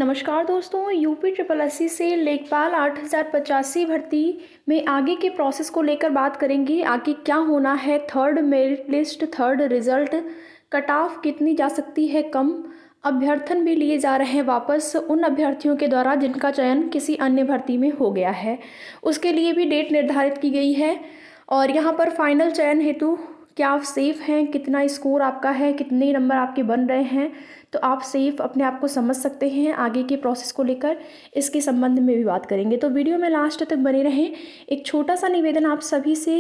नमस्कार दोस्तों, UP triple SC से लेखपाल 8085 भर्ती में आगे के प्रोसेस को लेकर बात करेंगे। आगे क्या होना है, third merit list, third result, cut off कितनी जा सकती है कम, अभ्यर्थन भी लिए जा रहे हैं वापस उन अभ्यर्थियों के द्वारा जिनका चयन किसी अन्य भर्ती में हो गया है। उसके लिए भी डेट निर्धारित की गई है और यहाँ पर फाइनल चयन हेतु क्या आप सेफ़ हैं, कितना स्कोर आपका है, कितने नंबर आपके बन रहे हैं, तो आप सेफ़ अपने आप को समझ सकते हैं। आगे के प्रोसेस को लेकर इसके संबंध में भी बात करेंगे, तो वीडियो में लास्ट तक बने रहें। एक छोटा सा निवेदन आप सभी से,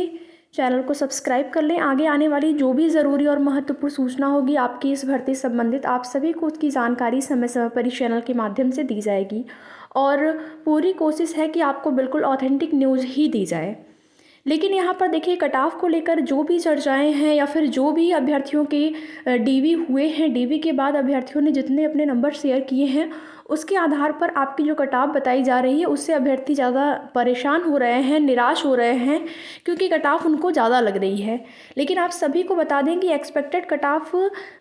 चैनल को सब्सक्राइब कर लें। आगे आने वाली जो भी ज़रूरी और महत्वपूर्ण सूचना होगी आपकी इस भर्ती से संबंधित, आप सभी को उसकी जानकारी समय समय पर इस चैनल के माध्यम से दी जाएगी और पूरी कोशिश है कि आपको बिल्कुल ऑथेंटिक न्यूज़ ही दी जाए। लेकिन यहाँ पर देखिए, कट ऑफ को लेकर जो भी चर्चाएं हैं या फिर जो भी अभ्यर्थियों के डीवी हुए हैं, डीवी के बाद अभ्यर्थियों ने जितने अपने नंबर शेयर किए हैं, उसके आधार पर आपकी जो कट ऑफ बताई जा रही है उससे अभ्यर्थी ज़्यादा परेशान हो रहे हैं, निराश हो रहे हैं, क्योंकि कट ऑफ उनको ज़्यादा लग रही है। लेकिन आप सभी को बता दें कि एक्सपेक्टेड कट ऑफ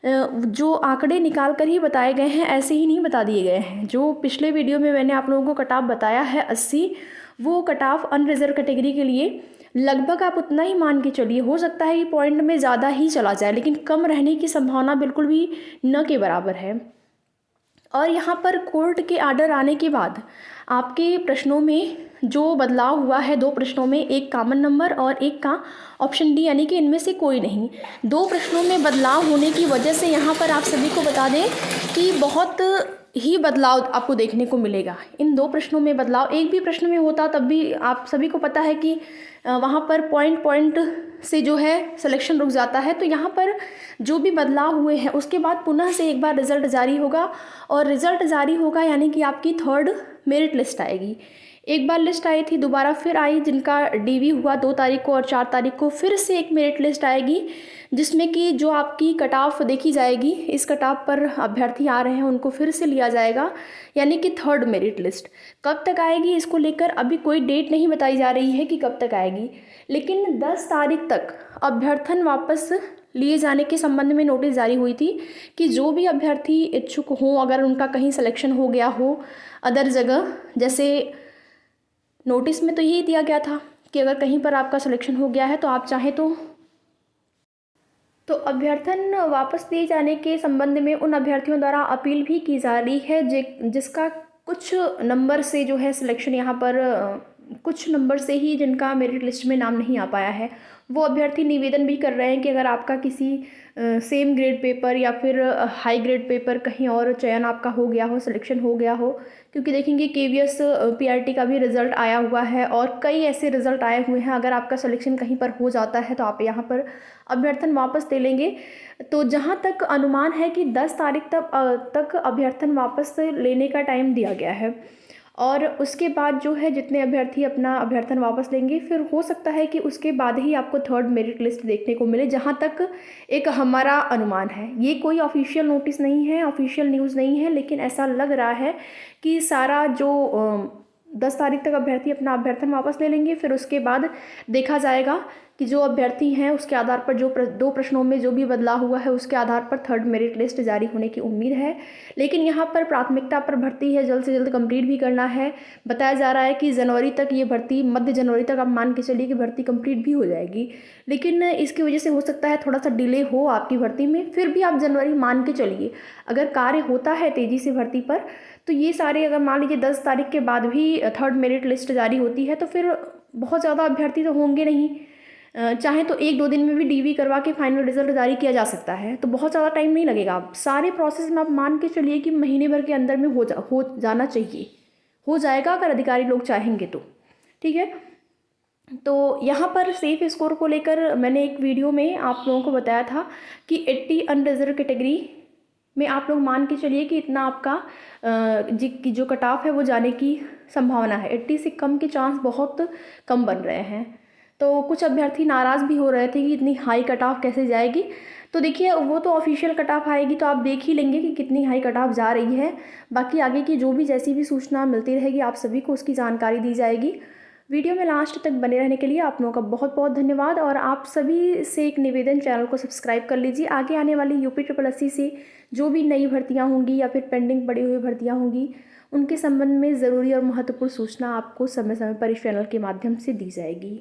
जो आंकड़े निकाल कर ही बताए गए हैं, ऐसे ही नहीं बता दिए गए हैं। जो पिछले वीडियो में मैंने आप लोगों को कट ऑफ बताया है 80, वो कट ऑफ अनरिजर्व कैटेगरी के लिए लगभग आप उतना ही मान के चलिए। हो सकता है कि पॉइंट में ज़्यादा ही चला जाए, लेकिन कम रहने की संभावना बिल्कुल भी न के बराबर है। और यहाँ पर कोर्ट के आर्डर आने के बाद आपके प्रश्नों में जो बदलाव हुआ है, 2 प्रश्नों में, एक कॉमन नंबर और एक का ऑप्शन डी, यानी कि इनमें से कोई नहीं। 2 प्रश्नों में बदलाव होने की वजह से यहाँ पर आप सभी को बता दें कि बहुत ही बदलाव आपको देखने को मिलेगा। इन 2 प्रश्नों में बदलाव, एक भी प्रश्न में होता तब भी आप सभी को पता है कि वहाँ पर पॉइंट से जो है सिलेक्शन रुक जाता है। तो यहाँ पर जो भी बदलाव हुए हैं उसके बाद पुनः से एक बार रिज़ल्ट जारी होगा और रिज़ल्ट जारी होगा यानी कि आपकी थर्ड मेरिट लिस्ट आएगी। एक बार लिस्ट आई थी, दोबारा फिर आई, जिनका डीवी हुआ 2 तारीख को और 4 तारीख को फिर से एक मेरिट लिस्ट आएगी, जिसमें कि जो आपकी कट ऑफ देखी जाएगी, इस कट ऑफ पर अभ्यर्थी आ रहे हैं उनको फिर से लिया जाएगा, यानी कि थर्ड मेरिट लिस्ट। कब तक आएगी इसको लेकर अभी कोई डेट नहीं बताई जा रही है कि कब तक आएगी, लेकिन 10 तारीख तक अभ्यर्थन वापस लिए जाने के संबंध में नोटिस जारी हुई थी कि जो भी अभ्यर्थी इच्छुक हों, अगर उनका कहीं सिलेक्शन हो गया हो अदर जगह, जैसे नोटिस में तो यही दिया गया था कि अगर कहीं पर आपका सिलेक्शन हो गया है तो आप चाहें तो अभ्यर्थन वापस दिए जाने के संबंध में उन अभ्यर्थियों द्वारा अपील भी की जा रही है जिसका कुछ नंबर से जो है सिलेक्शन, यहाँ पर कुछ नंबर से ही जिनका मेरिट लिस्ट में नाम नहीं आ पाया है, वो अभ्यर्थी निवेदन भी कर रहे हैं कि अगर आपका किसी सेम ग्रेड पेपर या फिर हाई ग्रेड पेपर कहीं और चयन आपका हो गया हो, सिलेक्शन हो गया हो, क्योंकि देखेंगे केवीएस पीआरटी का भी रिज़ल्ट आया हुआ है और कई ऐसे रिज़ल्ट आए हुए हैं। अगर आपका सिलेक्शन कहीं पर हो जाता है तो आप यहाँ पर अभ्यर्थन वापस दे लेंगे। तो जहाँ तक अनुमान है कि 10 तारीख तक अभ्यर्थन वापस लेने का टाइम दिया गया है और उसके बाद जो है जितने अभ्यर्थी अपना अभ्यर्थन वापस लेंगे, फिर हो सकता है कि उसके बाद ही आपको थर्ड मेरिट लिस्ट देखने को मिले, जहाँ तक एक हमारा अनुमान है। ये कोई ऑफिशियल नोटिस नहीं है, ऑफिशियल न्यूज़ नहीं है, लेकिन ऐसा लग रहा है कि सारा जो 10 तारीख तक अभ्यर्थी अपना अभ्यर्थन वापस ले लेंगे, फिर उसके बाद देखा जाएगा कि जो अभ्यर्थी हैं उसके आधार पर जो 2 प्रश्नों में जो भी बदलाव हुआ है उसके आधार पर थर्ड मेरिट लिस्ट जारी होने की उम्मीद है। लेकिन यहाँ पर प्राथमिकता पर भर्ती है, जल्द से जल्द कंप्लीट भी करना है। बताया जा रहा है कि जनवरी तक ये भर्ती, मध्य जनवरी तक आप मान के चलिए कि भर्ती कंप्लीट भी हो जाएगी, लेकिन इसकी वजह से हो सकता है थोड़ा सा डिले हो आपकी भर्ती में। फिर भी आप जनवरी मान के चलिए, अगर कार्य होता है तेज़ी से भर्ती पर, तो ये सारे, अगर मान लीजिए 10 तारीख के बाद भी थर्ड मेरिट लिस्ट जारी होती है तो फिर बहुत ज़्यादा अभ्यर्थी तो होंगे नहीं। चाहे तो 1-2 दिन में भी डीवी करवा के फाइनल रिजल्ट जारी किया जा सकता है, तो बहुत ज़्यादा टाइम नहीं लगेगा। आप सारे प्रोसेस में आप मान के चलिए कि महीने भर के अंदर में हो जाना चाहिए, हो जाएगा अगर अधिकारी लोग चाहेंगे तो। ठीक है, तो यहाँ पर सेफ स्कोर को लेकर मैंने एक वीडियो में आप लोगों को बताया था कि 80 अनरिजर्व कैटेगरी में आप लोग मान के चलिए कि इतना आपका जो कट ऑफ है वो जाने की संभावना है। 80 से कम के चांस बहुत कम बन रहे हैं, तो कुछ अभ्यर्थी नाराज़ भी हो रहे थे कि इतनी हाई कट ऑफ कैसे जाएगी। तो देखिए, वो तो ऑफिशियल कट ऑफ आएगी तो आप देख ही लेंगे कि कितनी हाई कट ऑफ जा रही है। बाकी आगे की जो भी जैसी भी सूचना मिलती रहेगी आप सभी को उसकी जानकारी दी जाएगी। वीडियो में लास्ट तक बने रहने के लिए आप लोगों का बहुत बहुत धन्यवाद। और आप सभी से एक निवेदन, चैनल को सब्सक्राइब कर लीजिए। आगे आने वाली यूपी ट्रिपल एससी से जो भी नई भर्तियां होंगी या फिर पेंडिंग पड़ी हुई भर्तियां होंगी, उनके संबंध में ज़रूरी और महत्वपूर्ण सूचना आपको समय समय पर इस चैनल के माध्यम से दी जाएगी।